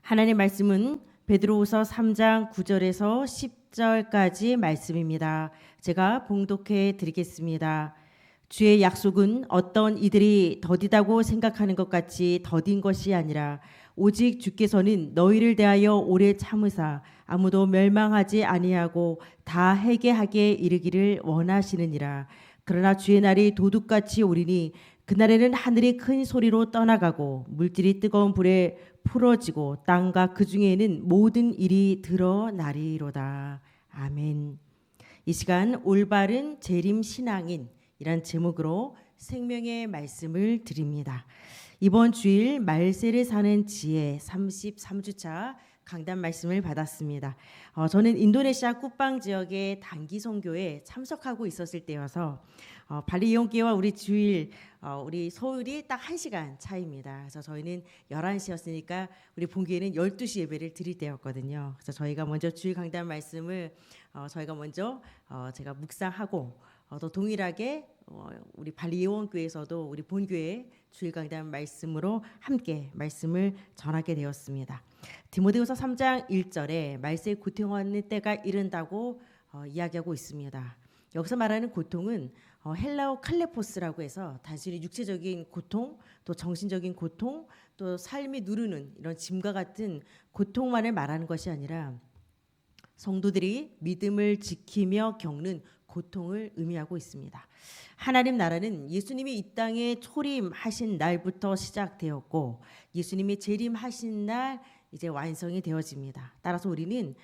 하나님 말씀은 베드로후서 3장 9절에서 10절까지 말씀입니다. 제가 봉독해 드리겠습니다. 주의 약속은 어떤 이들이 더디다고 생각하는 것 같이 더딘 것이 아니라 오직 주께서는 너희를 대하여 오래 참으사 아무도 멸망하지 아니하고 다 회개하게 이르기를 원하시느니라. 그러나 주의 날이 도둑같이 오리니 그날에는 하늘이 큰 소리로 떠나가고 물질이 뜨거운 불에 풀어지고 땅과 그 중에는 모든 일이 드러나리로다. 아멘. 이 시간 올바른 재림 신앙인 이란 제목으로 생명의 말씀을 드립니다. 이번 주일 말세를 사는 지혜 33주차 강단 말씀을 받았습니다. 저는 인도네시아 쿠팡 지역의 단기 선교에 참석하고 있었을 때여서 발리 이용기와 우리 주일 우리 서울이 딱 1시간 차이입니다. 그래서 저희는 11시였으니까 우리 본교회는 12시 예배를 드릴 때였거든요. 그래서 저희가 먼저 주일 강단 말씀을 저희가 먼저 제가 묵상하고 또 동일하게 우리 발리 예원교회에서도 우리 본교회 주일 강단 말씀으로 함께 말씀을 전하게 되었습니다. 디모데후서 3장 1절에 말세에 고통하는 때가 이른다고 이야기하고 있습니다. 여기서 말하는 고통은 헬라어 칼레포스라고 해서 단순히 육체적인 고통, 또 정신적인 고통, 또 삶이 누르는 이런 짐과 같은 고통만을 말하는 것이 아니라 성도들이 믿음을 지키며 겪는 고통을 의미하고 있습니다. 하나님 나라는 예수님이 이 땅에 초림하신 날부터 시작되었고 예수님이 재림하신 날 이제 완성이 되어집니다. 따라서 우리는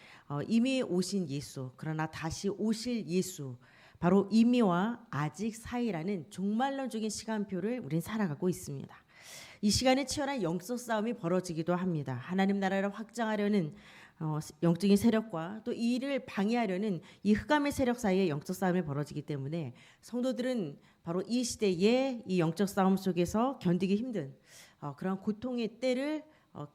이미 오신 예수, 그러나 다시 오실 예수, 바로 이미와 아직 사이라는 종말론적인 시간표를 우리는 살아가고 있습니다. 이 시간에 치열한 영적 싸움이 벌어지기도 합니다. 하나님 나라를 확장하려는 영적인 세력과 또 이 일을 방해하려는 이 흑암의 세력 사이에 영적 싸움이 벌어지기 때문에 성도들은 바로 이 시대의 이 영적 싸움 속에서 견디기 힘든 그런 고통의 때를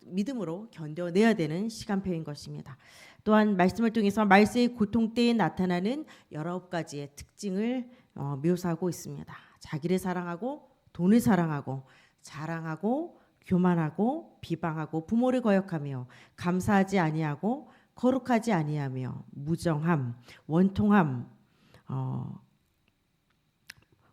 믿음으로 견뎌내야 되는 시간표인 것입니다. 또한 말씀을 통해서 말세의 고통 때에 나타나는 19가지의 특징을 묘사하고 있습니다. 자기를 사랑하고 돈을 사랑하고 자랑하고 교만하고 비방하고 부모를 거역하며 감사하지 아니하고 거룩하지 아니하며 무정함, 원통함,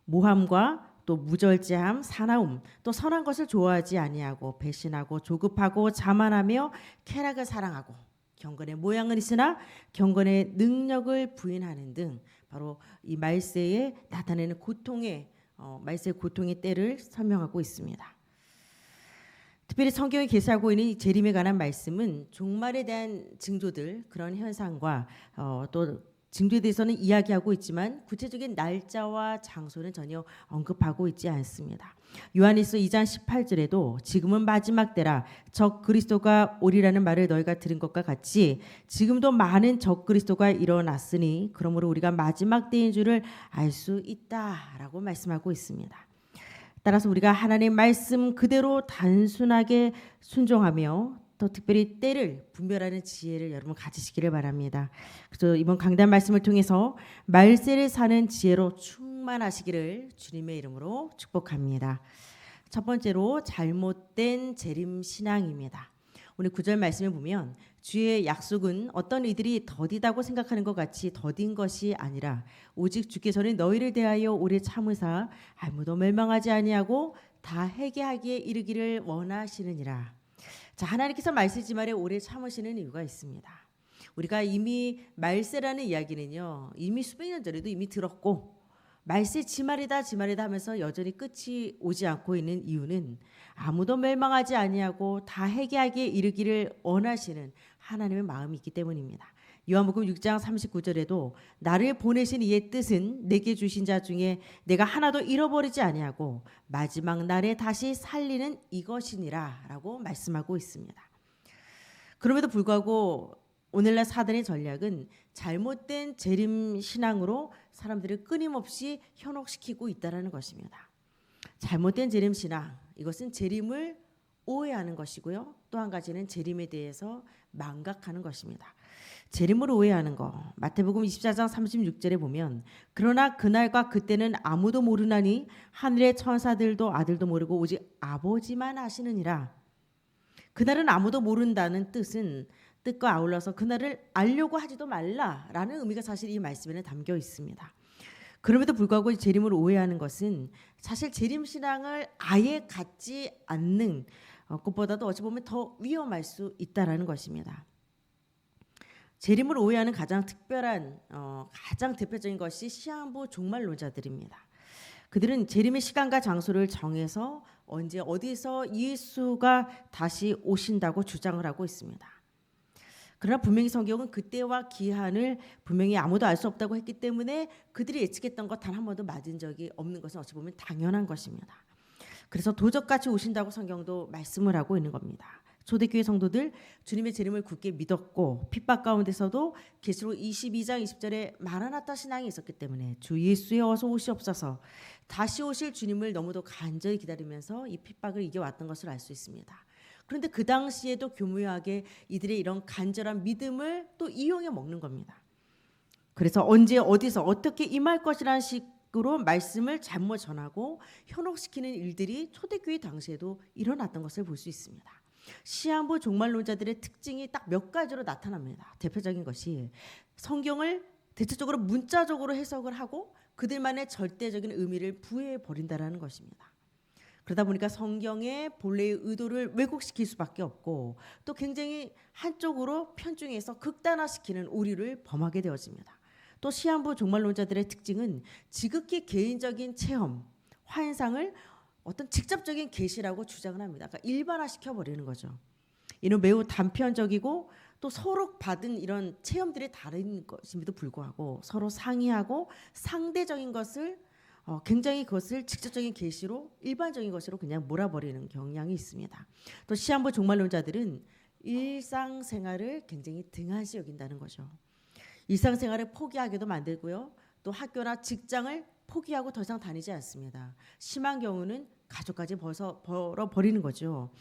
모함과 또 무절제함, 사나움, 또 선한 것을 좋아하지 아니하고 배신하고 조급하고 자만하며 쾌락을 사랑하고 경건의 모양은 있으나 경건의 능력을 부인하는 등 바로 이 말세에 나타내는 고통의 말세의 고통의 때를 설명하고 있습니다. 특별히 성경이 계시하고 있는 이 재림에 관한 말씀은 종말에 대한 징조들 그런 현상과 또 징조에 대해서는 이야기하고 있지만 구체적인 날짜와 장소는 전혀 언급하고 있지 않습니다. 요한일서 2장 18절에도 지금은 마지막 때라 적 그리스도가 오리라는 말을 너희가 들은 것과 같이 지금도 많은 적 그리스도가 일어났으니 그러므로 우리가 마지막 때인 줄을 알 수 있다라고 말씀하고 있습니다. 따라서 우리가 하나님의 말씀 그대로 단순하게 순종하며 또 특별히 때를 분별하는 지혜를 여러분 가지시기를 바랍니다. 그래서 이번 강단 말씀을 통해서 말세를 사는 지혜로 충만하시기를 주님의 이름으로 축복합니다. 첫 번째로 잘못된 재림 신앙입니다. 오늘 9절 말씀을 보면 주의 약속은 어떤 이들이 더디다고 생각하는 것 같이 더딘 것이 아니라 오직 주께서는 너희를 대하여 오래 참으사 아무도 멸망하지 아니하고 다 회개하기에 이르기를 원하시느니라. 자, 하나님께서 말세지말에 오래 참으시는 이유가 있습니다. 우리가 이미 말세라는 이야기는요, 이미 수백 년 전에도 이미 들었고 말세 지말이다 하면서 여전히 끝이 오지 않고 있는 이유는 아무도 멸망하지 아니하고 다 회개하기에 이르기를 원하시는 하나님의 마음이 있기 때문입니다. 요한복음 6장 39절에도 나를 보내신 이의 뜻은 내게 주신 자 중에 내가 하나도 잃어버리지 아니하고 마지막 날에 다시 살리는 이것이니라 라고 말씀하고 있습니다. 그럼에도 불구하고 오늘날 사단의 전략은 잘못된 재림 신앙으로 사람들을 끊임없이 현혹시키고 있다는 것입니다. 잘못된 재림 신앙, 이것은 재림을 오해하는 것이고요. 또 한 가지는 재림에 대해서 망각하는 것입니다. 재림을 오해하는 거, 마태복음 24장 36절에 보면 그러나 그날과 그때는 아무도 모르나니 하늘의 천사들도 아들도 모르고 오직 아버지만 아시느니라. 그날은 아무도 모른다는 뜻과 아울러서 그날을 알려고 하지도 말라라는 의미가 사실 이 말씀에는 담겨 있습니다. 그럼에도 불구하고 재림을 오해하는 것은 사실 재림 신앙을 아예 갖지 않는 것보다도 어찌 보면 더 위험할 수 있다라는 것입니다. 재림을 오해하는 가장 대표적인 것이 시한부 종말론자들입니다. 그들은 재림의 시간과 장소를 정해서 언제 어디서 예수가 다시 오신다고 주장을 하고 있습니다. 그러나 분명히 성경은 그때와 기한을 분명히 아무도 알 수 없다고 했기 때문에 그들이 예측했던 것 단 한 번도 맞은 적이 없는 것은 어찌 보면 당연한 것입니다. 그래서 도적같이 오신다고 성경도 말씀을 하고 있는 겁니다. 초대교회 성도들 주님의 재림을 굳게 믿었고 핍박 가운데서도 계시록 22장 20절에 마라나타 신앙이 있었기 때문에 주 예수의 어서 오시옵소서 다시 오실 주님을 너무도 간절히 기다리면서 이 핍박을 이겨왔던 것을 알 수 있습니다. 그런데 그 당시에도 교묘하게 이들의 이런 간절한 믿음을 또 이용해 먹는 겁니다. 그래서 언제 어디서 어떻게 임할 것이라는 식으로 말씀을 잘못 전하고 현혹시키는 일들이 초대교회 당시에도 일어났던 것을 볼 수 있습니다. 시한부 종말론자들의 특징이 딱 몇 가지로 나타납니다. 대표적인 것이 성경을 대체적으로 문자적으로 해석을 하고 그들만의 절대적인 의미를 부여해 버린다라는 것입니다. 그러다 보니까 성경의 본래의 의도를 왜곡시킬 수밖에 없고 또 굉장히 한쪽으로 편중해서 극단화시키는 오류를 범하게 되어집니다. 또 시한부 종말론자들의 특징은 지극히 개인적인 체험, 환상을 어떤 직접적인 계시라고 주장을 합니다. 그러니까 일반화시켜 버리는 거죠. 이는 매우 단편적이고 또 서로 받은 이런 체험들이 다른 것임에도 불구하고 서로 상의하고 상대적인 것을 굉장히 그것을 직접적인 계시로 일반적인 것으로 그냥 몰아버리는 경향이 있습니다. 또 시한부 종말론자들은 일상생활을 굉장히 등한시 여긴다는 거죠. 일상생활을 포기하게도 만들고요. 또 학교나 직장을 포기하고 더 이상 다니지 않습니다. 심한 경우는 가족까지 벌어버리는 거죠.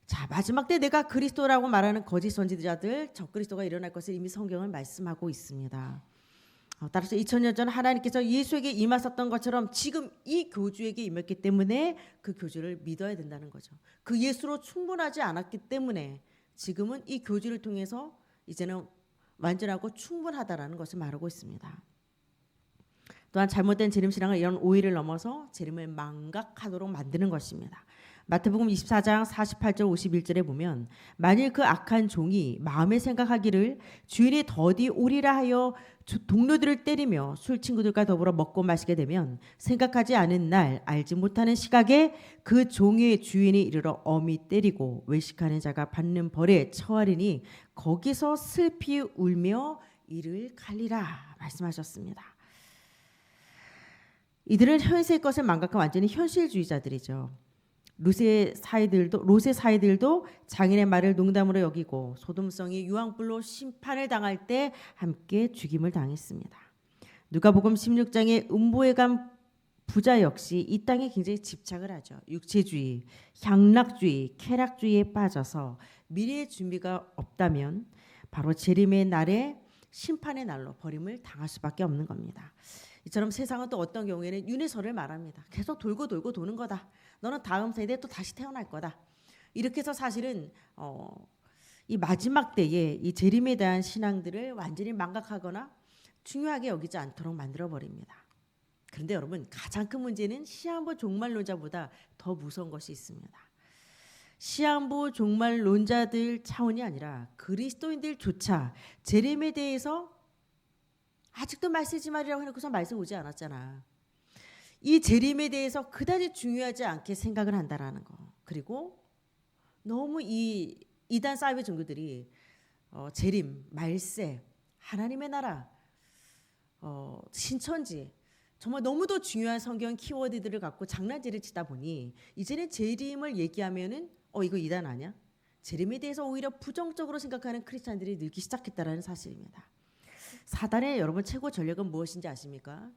자, 마지막 때 내가 그리스도라고 말하는 거짓 선지자들, 적그리스도가 일어날 것을 이미 성경은 말씀하고 있습니다. 따라서 2000년 전 하나님께서 예수에게 임하셨던 것처럼 지금 이 교주에게 임했기 때문에 그 교주를 믿어야 된다는 거죠. 그 예수로 충분하지 않았기 때문에 지금은 이 교주를 통해서 이제는 완전하고 충분하다라는 것을 말하고 있습니다. 또한 잘못된 재림신앙은 이런 오해를 넘어서 재림을 망각하도록 만드는 것입니다. 마태복음 24장 48절 51절에 보면 만일 그 악한 종이 마음에 생각하기를 주인이 더디 오리라 하여 동료들을 때리며 술 친구들과 더불어 먹고 마시게 되면 생각하지 않은 날 알지 못하는 시각에 그 종의 주인이 이르러 엄히 때리고 외식하는 자가 받는 벌에 처하리니 거기서 슬피 울며 이를 갈리라 말씀하셨습니다. 이들은 현세의 것을 망각한 완전히 현실주의자들이죠. 롯의 사이들도 장인의 말을 농담으로 여기고 소돔성이 유황불로 심판을 당할 때 함께 죽임을 당했습니다. 누가복음 16장의 음보에 간 부자 역시 이 땅에 굉장히 집착을 하죠. 육체주의, 향락주의, 쾌락주의에 빠져서 미래의 준비가 없다면 바로 재림의 날에 심판의 날로 버림을 당할 수밖에 없는 겁니다. 이처럼 세상은 또 어떤 경우에는 윤회설을 말합니다. 계속 돌고 돌고 도는 거다. 너는 다음 세대에 또 다시 태어날 거다. 이렇게 해서 사실은 이 마지막 때에 이 재림에 대한 신앙들을 완전히 망각하거나 중요하게 여기지 않도록 만들어버립니다. 그런데 여러분 가장 큰 문제는 시한부 종말론자보다 더 무서운 것이 있습니다. 시한부 종말론자들 차원이 아니라 그리스도인들조차 재림에 대해서 아직도 말세지 말이라고 해놓고서 말세 오지 않았잖아. 이 재림에 대해서 그다지 중요하지 않게 생각을 한다라는 거. 그리고 너무 이 이단 사이버 종교들이 재림, 말세, 하나님의 나라, 신천지 정말 너무도 중요한 성경 키워드들을 갖고 장난질을 치다 보니 이제는 재림을 얘기하면은 이거 이단 아니야? 재림에 대해서 오히려 부정적으로 생각하는 크리스찬들이 늘기 시작했다라는 사실입니다. 사단의 여러분 최고 전략은 무엇인지 아십니까?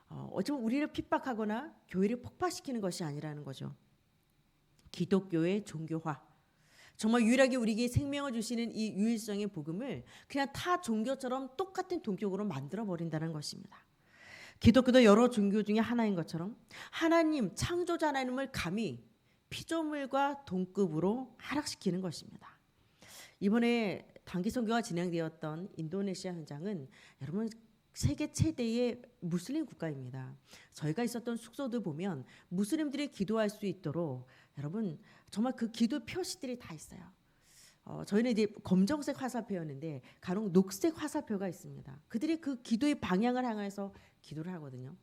어쩌면 우리를 핍박하거나 교회를 폭파시키는 것이 아니라는 거죠. 기독교의 종교화. 정말 유일하게 우리에게 생명을 주시는 이 유일성의 복음을 그냥 타 종교처럼 똑같은 동격으로 만들어버린다는 것입니다. 기독교도 여러 종교 중에 하나인 것처럼 하나님, 창조자 하나님을 감히 피조물과 동급으로 하락시키는 것입니다. 이번에 단기 선교가 진행되었던 인도네시아 현장은 여러분 세계 최대의 무슬림 국가입니다. 저희가 있었던 숙소들 보면 무슬림들이 기도할 수 있도록 여러분 정말 그 기도 표시들이 다 있어요. 저희는 이제 검정색 화살표였는데 간혹 녹색 화살표가 있습니다. 그들이 그 기도의 방향을 향해서 기도를 하거든요.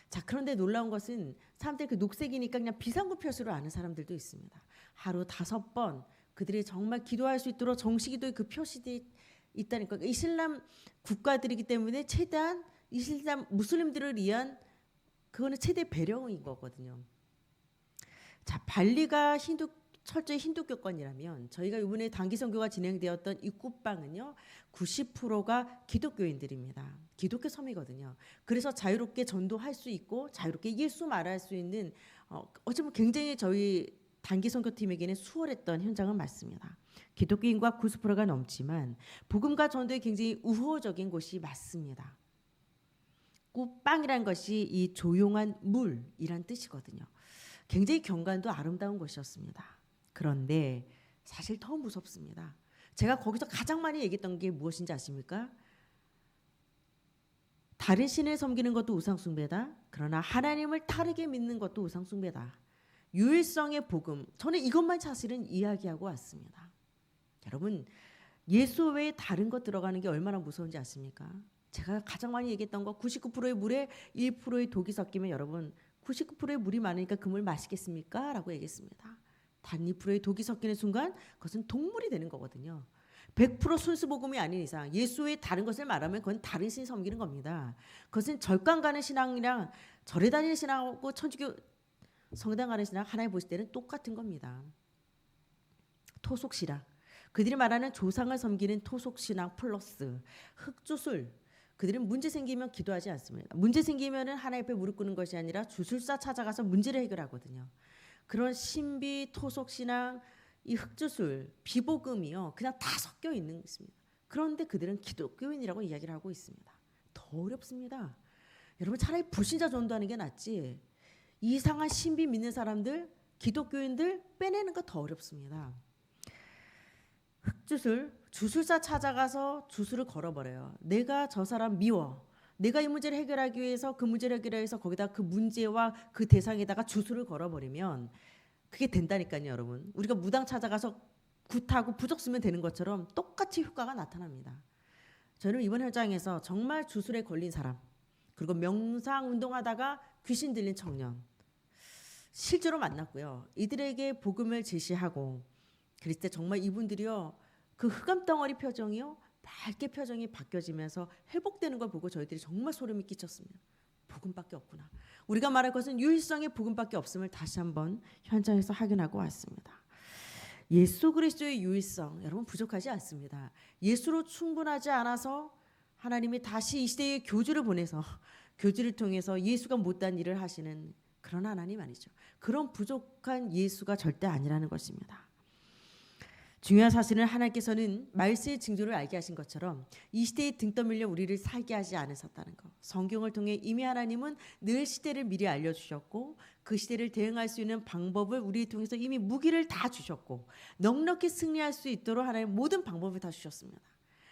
자, 그런데 놀라운 것은 사람들이 그 녹색이니까 그냥 비상구 표시로 아는 사람들도 있습니다. 하루 5번 그들이 정말 기도할 수 있도록 정식기도의 그 표시들이 있다니까. 이슬람 국가들이기 때문에 최대한 이슬람 무슬림들을 위한 그거는 최대 배려인 거거든요. 자, 발리가 철저히 힌두교권이라면 저희가 이번에 단기 선교가 진행되었던 이 굿방은요 90%가 기독교인들입니다. 기독교 섬이거든요. 그래서 자유롭게 전도할 수 있고 자유롭게 예수 말할 수 있는 어쩌면 굉장히 저희 단기 선교팀에게는 수월했던 현장은 맞습니다. 기독교인과 90%가 넘지만 복음과 전도에 굉장히 우호적인 곳이 맞습니다. 굿방이란 것이 이 조용한 물이란 뜻이거든요. 굉장히 경관도 아름다운 곳이었습니다. 그런데 사실 더 무섭습니다. 제가 거기서 가장 많이 얘기했던 게 무엇인지 아십니까? 다른 신을 섬기는 것도 우상숭배다. 그러나 하나님을 다르게 믿는 것도 우상숭배다. 유일성의 복음. 저는 이것만 사실은 이야기하고 왔습니다. 여러분 예수 외에 다른 것 들어가는 게 얼마나 무서운지 아십니까? 제가 가장 많이 얘기했던 거 99%의 물에 1%의 독이 섞이면 여러분 99%의 물이 많으니까 그 물 마시겠습니까? 라고 얘기했습니다. 단 2%의 독이 섞이는 순간 그것은 동물이 되는 거거든요. 100% 순수복음이 아닌 이상 예수의 다른 것을 말하면 그건 다른 신 섬기는 겁니다. 그것은 절간 가는 신앙이랑 절에 다니는 신앙하고 천주교 성당 가는 신앙 하나님 보실 때는 똑같은 겁니다. 토속신앙. 그들이 말하는 조상을 섬기는 토속신앙 플러스 흑주술. 그들은 문제 생기면 기도하지 않습니다. 문제 생기면은 하나님 앞에 무릎 꿇는 것이 아니라 주술사 찾아가서 문제를 해결하거든요. 그런 신비, 토속신앙, 이 흑주술, 비복음이요. 그냥 다 섞여 있는 것입니다. 그런데 그들은 기독교인이라고 이야기를 하고 있습니다. 더 어렵습니다. 여러분 차라리 불신자 전도하는 게 낫지. 이상한 신비 믿는 사람들, 기독교인들 빼내는 거 더 어렵습니다. 흑주술, 주술사 찾아가서 주술을 걸어버려요. 내가 저 사람 미워. 내가 이 문제를 해결하기 위해서 그 문제를 해결하기 위해서 거기다 그 문제와 그 대상에다가 주술을 걸어버리면 그게 된다니까요, 여러분. 우리가 무당 찾아가서 굿하고 부적 쓰면 되는 것처럼 똑같이 효과가 나타납니다. 저는 이번 현장에서 정말 주술에 걸린 사람 그리고 명상 운동하다가 귀신 들린 청년 실제로 만났고요. 이들에게 복음을 제시하고 그랬을 때 정말 이분들이요. 그 흑암 덩어리 표정이요. 밝게 표정이 바뀌어지면서 회복되는 걸 보고 저희들이 정말 소름이 끼쳤습니다. 복음밖에 없구나. 우리가 말할 것은 유일성의 복음밖에 없음을 다시 한번 현장에서 확인하고 왔습니다. 예수 그리스도의 유일성 여러분 부족하지 않습니다. 예수로 충분하지 않아서 하나님이 다시 이 시대에 교주를 보내서 교주를 통해서 예수가 못한 일을 하시는 그런 하나님 아니죠. 그런 부족한 예수가 절대 아니라는 것입니다. 중요한 사실은 하나님께서는 말세의 징조를 알게 하신 것처럼 이 시대에 등 떠밀려 우리를 살게 하지 않으셨다는 것. 성경을 통해 이미 하나님은 늘 시대를 미리 알려주셨고 그 시대를 대응할 수 있는 방법을 우리를 통해서 이미 무기를 다 주셨고 넉넉히 승리할 수 있도록 하나님 모든 방법을 다 주셨습니다.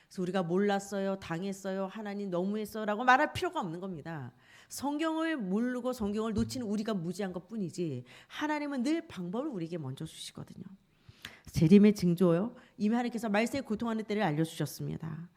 그래서 우리가 몰랐어요, 당했어요, 하나님 너무했어요 라고 말할 필요가 없는 겁니다. 성경을 모르고 성경을 놓치는 우리가 무지한 것뿐이지 하나님은 늘 방법을 우리에게 먼저 주시거든요. 재림의 징조요. 이미 하나님께서 말세에 고통하는 때를 알려주셨습니다.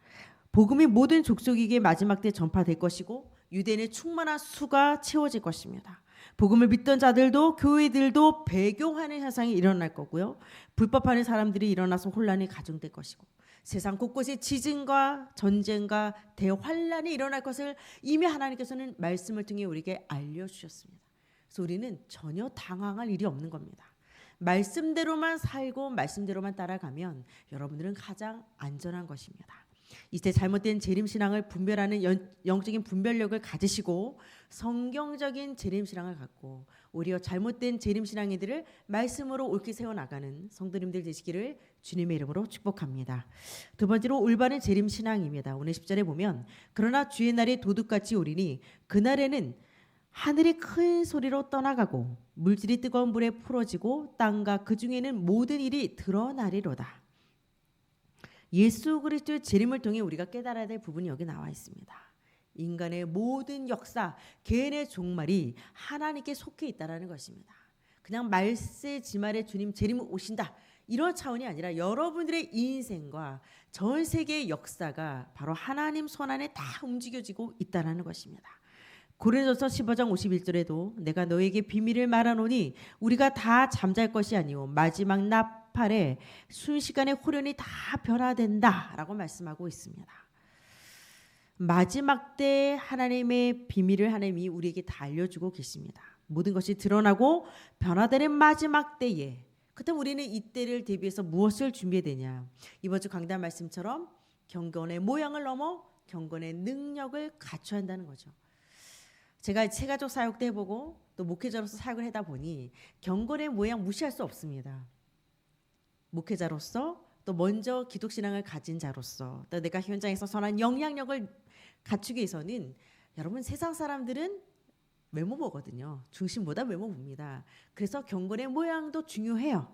복음이 모든 족속에게 마지막 때 전파될 것이고 유대인의 충만한 수가 채워질 것입니다. 복음을 믿던 자들도 교회들도 배교하는 현상이 일어날 거고요. 불법하는 사람들이 일어나서 혼란이 가중될 것이고 세상 곳곳에 지진과 전쟁과 대환란이 일어날 것을 이미 하나님께서는 말씀을 통해 우리에게 알려주셨습니다. 그래서 우리는 전혀 당황할 일이 없는 겁니다. 말씀대로만 살고 말씀대로만 따라가면 여러분들은 가장 안전한 것입니다. 이제 잘못된 재림신앙을 분별하는 영적인 분별력을 가지시고 성경적인 재림신앙을 갖고 오히려 잘못된 재림신앙이들을 말씀으로 옳게 세워나가는 성도님들 되시기를 주님의 이름으로 축복합니다. 두 번째로 올바른 재림신앙입니다. 오늘 10절에 보면 그러나 주의 날이 도둑같이 오리니 그날에는 하늘이 큰 소리로 떠나가고 물질이 뜨거운 불에 풀어지고 땅과 그 중에는 모든 일이 드러나리로다. 예수 그리스도의 재림을 통해 우리가 깨달아야 될 부분이 여기 나와 있습니다. 인간의 모든 역사, 개인의 종말이 하나님께 속해 있다라는 것입니다. 그냥 말세 지말에 주님 재림 오신다 이런 차원이 아니라 여러분들의 인생과 전 세계의 역사가 바로 하나님 손안에 다 움직여지고 있다는 것입니다. 고린도서 15장 51절에도 내가 너에게 비밀을 말하노니 우리가 다 잠잘 것이 아니오 마지막 나팔에 순식간에 호련히 다 변화된다라고 말씀하고 있습니다. 마지막 때 하나님의 비밀을 하나님이 우리에게 다 알려주고 계십니다. 모든 것이 드러나고 변화되는 마지막 때에 그때 우리는 이때를 대비해서 무엇을 준비해야 되냐. 이번 주 강단 말씀처럼 경건의 모양을 넘어 경건의 능력을 갖춰야 한다는 거죠. 제가 세가족 사역도 해보고 또 목회자로서 사역을 하다 보니 경건의 모양 무시할 수 없습니다. 목회자로서 또 먼저 기독신앙을 가진 자로서 또 내가 현장에서 선한 영향력을 갖추기 위해서는 여러분 세상 사람들은 외모 보거든요. 중심보다 외모 봅니다. 그래서 경건의 모양도 중요해요.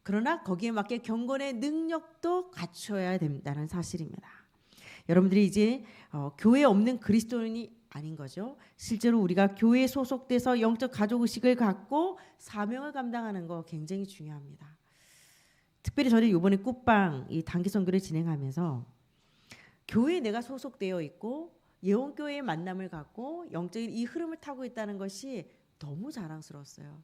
그러나 거기에 맞게 경건의 능력도 갖춰야 된다는 사실입니다. 여러분들이 이제 교회에 없는 그리스도인이 아닌 거죠. 실제로 우리가 교회에 소속돼서 영적 가족 의식을 갖고 사명을 감당하는 거 굉장히 중요합니다. 특별히 저는 이번에 굿방 이 단기 선교를 진행하면서 교회에 내가 소속되어 있고 예원교회의 만남을 갖고 영적인 이 흐름을 타고 있다는 것이 너무 자랑스러웠어요.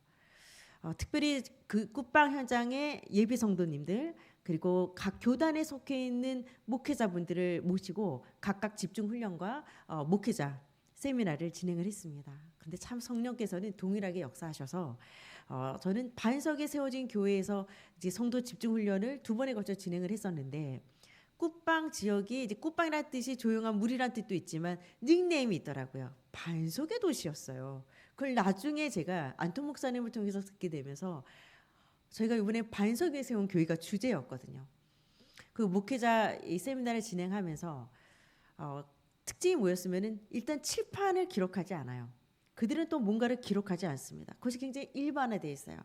특별히 그 굿방 현장의 예비 성도님들 그리고 각 교단에 속해 있는 목회자분들을 모시고 각각 집중 훈련과 목회자 세미나를 진행을 했습니다. 그런데 참 성령께서는 동일하게 역사하셔서 저는 반석에 세워진 교회에서 이제 성도 집중 훈련을 2번에 걸쳐 진행을 했었는데 굿방 지역이 이제 굿방이라는 뜻이 조용한 물이라는 뜻도 있지만 닉네임이 있더라고요. 반석의 도시였어요. 그걸 나중에 제가 안톤 목사님을 통해서 듣게 되면서 저희가 이번에 반석에 세운 교회가 주제였거든요. 그 목회자 이 세미나를 진행하면서 특징이 뭐였으면은 일단 칠판을 기록하지 않아요. 그들은 또 뭔가를 기록하지 않습니다. 그것이 굉장히 일반화되어 있어요.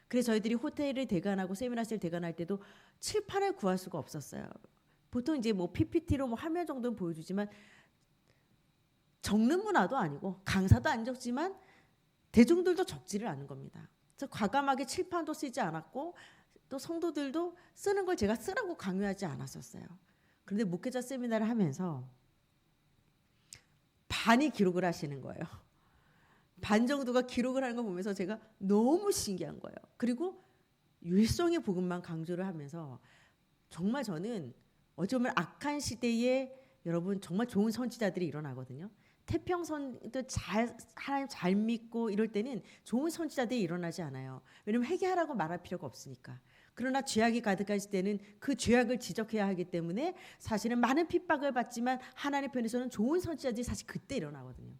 그래서 저희들이 호텔을 대관하고 세미나실을 대관할 때도 칠판을 구할 수가 없었어요. 보통 이제 뭐 PPT로 뭐 화면 정도는 보여주지만 적는 문화도 아니고 강사도 안 적지만 대중들도 적지를 않은 겁니다. 그래서 과감하게 칠판도 쓰지 않았고 또 성도들도 쓰는 걸 제가 쓰라고 강요하지 않았었어요. 그런데 목회자 세미나를 하면서 반이 기록을 하시는 거예요. 반 정도가 기록을 하는 거 보면서 제가 너무 신기한 거예요. 그리고 율성의 복음만 강조를 하면서 정말 저는 어쩌면 악한 시대에 여러분 정말 좋은 선지자들이 일어나거든요. 태평선도 하나님 잘 믿고 이럴 때는 좋은 선지자들이 일어나지 않아요. 왜냐하면 회개하라고 말할 필요가 없으니까. 그러나 죄악이 가득할 때는 그 죄악을 지적해야 하기 때문에 사실은 많은 핍박을 받지만 하나님 편에서는 좋은 선지자들이 사실 그때 일어나거든요.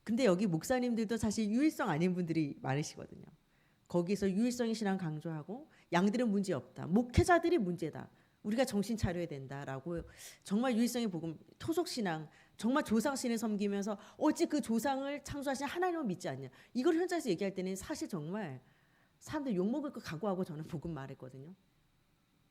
근데 여기 목사님들도 사실 유일성 아닌 분들이 많으시거든요. 거기서 유일성의 신앙 강조하고 양들은 문제 없다. 목회자들이 문제다. 우리가 정신 차려야 된다라고 정말 유일성의 복음 토속 신앙 정말 조상신을 섬기면서 어찌 그 조상을 창조하신 하나님을 믿지 않냐. 이걸 현장에서 얘기할 때는 사실 정말 사람들 욕먹을 거 각오하고 저는 복음 말했거든요.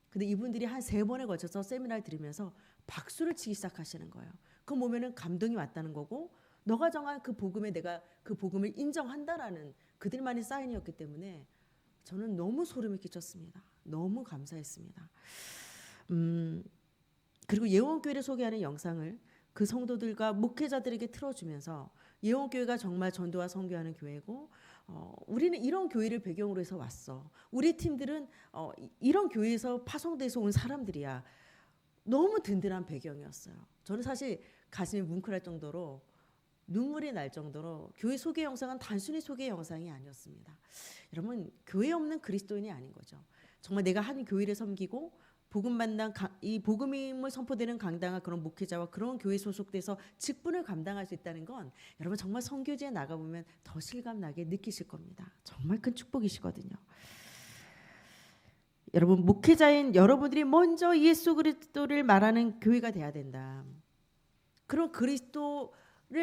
근데 이분들이 한 3번에 걸쳐서 세미나를 들으면서 박수를 치기 시작하시는 거예요. 그거 보면은 감동이 왔다는 거고 너가 정한 그 복음에 내가 그 복음을 인정한다라는 그들만의 사인이었기 때문에 저는 너무 소름이 끼쳤습니다. 너무 감사했습니다. 그리고 예원교회를 소개하는 영상을 그 성도들과 목회자들에게 틀어주면서 예원교회가 정말 전도와 선교하는 교회고 우리는 이런 교회를 배경으로 해서 왔어. 우리 팀들은 이런 교회에서 파송돼서 온 사람들이야. 너무 든든한 배경이었어요. 저는 사실 가슴이 뭉클할 정도로 눈물이 날 정도로 교회 소개 영상은 단순히 소개 영상이 아니었습니다. 여러분 교회 없는 그리스도인이 아닌 거죠. 정말 내가 한 교회를 섬기고 복음 만난 이 복음임을 선포되는 강당한 그런 목회자와 그런 교회 소속돼서 직분을 감당할 수 있다는 건 여러분 정말 선교지에 나가 보면 더 실감나게 느끼실 겁니다. 정말 큰 축복이시거든요. 여러분 목회자인 여러분들이 먼저 예수 그리스도를 말하는 교회가 돼야 된다. 그런 그리스도를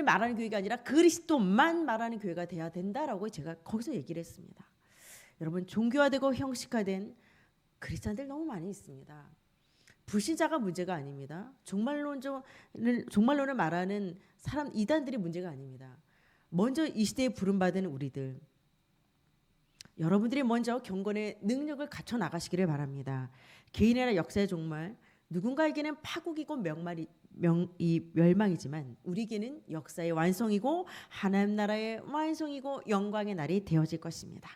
말하는 교회가 아니라 그리스도만 말하는 교회가 돼야 된다라고 제가 거기서 얘기를 했습니다. 여러분, 종교화되고 형식화된 그리스도인들 너무 많이 있습니다. 불신자가 문제가 아닙니다. 종말론을 말하는 사람 이단들이 문제가 아닙니다. 먼저 이 시대에 부름받은 우리들, 여러분들이 먼저 경건의 능력을 갖춰 나가시기를 바랍니다. 개인이나 역사의 종말, 누군가에게는 파국이고 멸망이지만 우리에게는 역사의 완성이고 하나님 나라의 완성이고 영광의 날이 되어질 것입니다.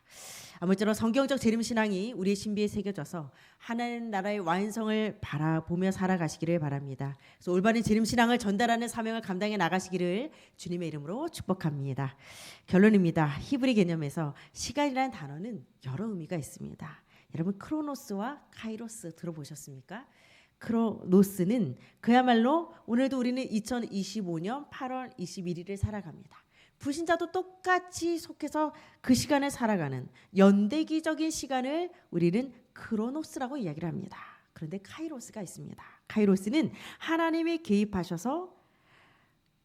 아무쪼록 성경적 재림신앙이 우리의 신비에 새겨져서 하나님 나라의 완성을 바라보며 살아가시기를 바랍니다. 그래서 올바른 재림신앙을 전달하는 사명을 감당해 나가시기를 주님의 이름으로 축복합니다. 결론입니다. 히브리 개념에서 시간이라는 단어는 여러 의미가 있습니다. 여러분, 크로노스와 카이로스 들어보셨습니까? 크로노스는 그야말로 오늘도 우리는 2025년 8월 21일을 살아갑니다. 불신자도 똑같이 속해서 그 시간을 살아가는 연대기적인 시간을 우리는 크로노스라고 이야기를 합니다. 그런데 카이로스가 있습니다. 카이로스는 하나님이 개입하셔서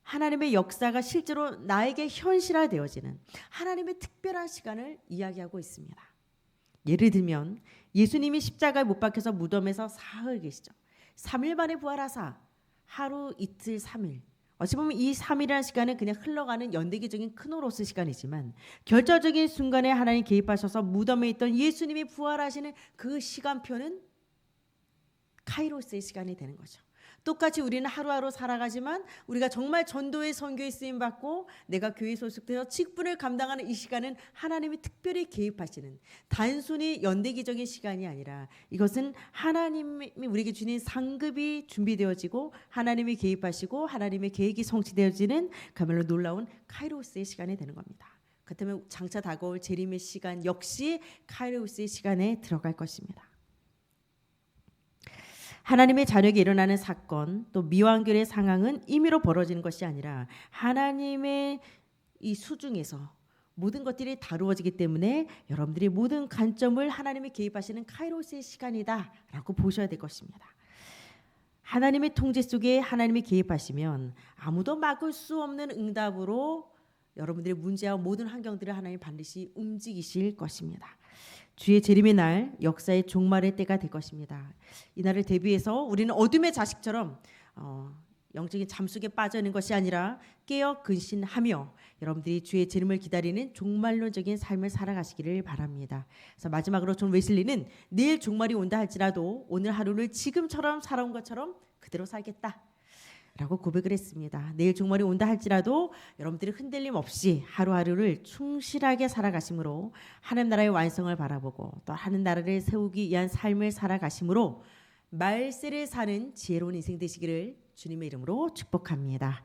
하나님의 역사가 실제로 나에게 현실화되어지는 하나님의 특별한 시간을 이야기하고 있습니다. 예를 들면 예수님이 십자가에 못 박혀서 무덤에서 사흘 계시죠. 3일 만에 부활하사 하루 이틀 3일, 어찌 보면 이 3일이라는 시간은 그냥 흘러가는 연대기적인 크로노스 시간이지만 결정적인 순간에 하나님 개입하셔서 무덤에 있던 예수님이 부활하시는 그 시간표는 카이로스의 시간이 되는 거죠. 똑같이 우리는 하루하루 살아가지만 우리가 정말 전도의 선교에 쓰임받고 내가 교회에 소속되어 직분을 감당하는 이 시간은 하나님이 특별히 개입하시는 단순히 연대기적인 시간이 아니라 이것은 하나님이 우리에게 주신 상급이 준비되어지고 하나님이 개입하시고 하나님의 계획이 성취되어지는 그야말로 놀라운 카이로스의 시간이 되는 겁니다. 그렇다면 장차 다가올 재림의 시간 역시 카이로스의 시간에 들어갈 것입니다. 하나님의 자녀에게 일어나는 사건, 또 미완결의 상황은 임의로 벌어지는 것이 아니라 하나님의 이 수중에서 모든 것들이 다루어지기 때문에 여러분들이 모든 관점을 하나님이 개입하시는 카이로스의 시간이다라고 보셔야 될 것입니다. 하나님의 통제 속에 하나님이 개입하시면 아무도 막을 수 없는 응답으로 여러분들의 문제와 모든 환경들을 하나님 반드시 움직이실 것입니다. 주의 재림의 날, 역사의 종말의 때가 될 것입니다. 이 날을 대비해서 우리는 어둠의 자식처럼 영적인 잠속에 빠져 있는 것이 아니라 깨어 근신하며 여러분들이 주의 재림을 기다리는 종말론적인 삶을 살아가시기를 바랍니다. 그래서 마지막으로 존 웨슬리는 내일 종말이 온다 할지라도 오늘 하루를 지금처럼 살아온 것처럼 그대로 살겠다 라고 고백을 했습니다. 내일 종말이 온다 할지라도 여러분들이 흔들림 없이 하루하루를 충실하게 살아가심으로 하나님 나라의 완성을 바라보고 또 하나님 나라를 세우기 위한 삶을 살아가심으로 말세를 사는 지혜로운 인생 되시기를 주님의 이름으로 축복합니다.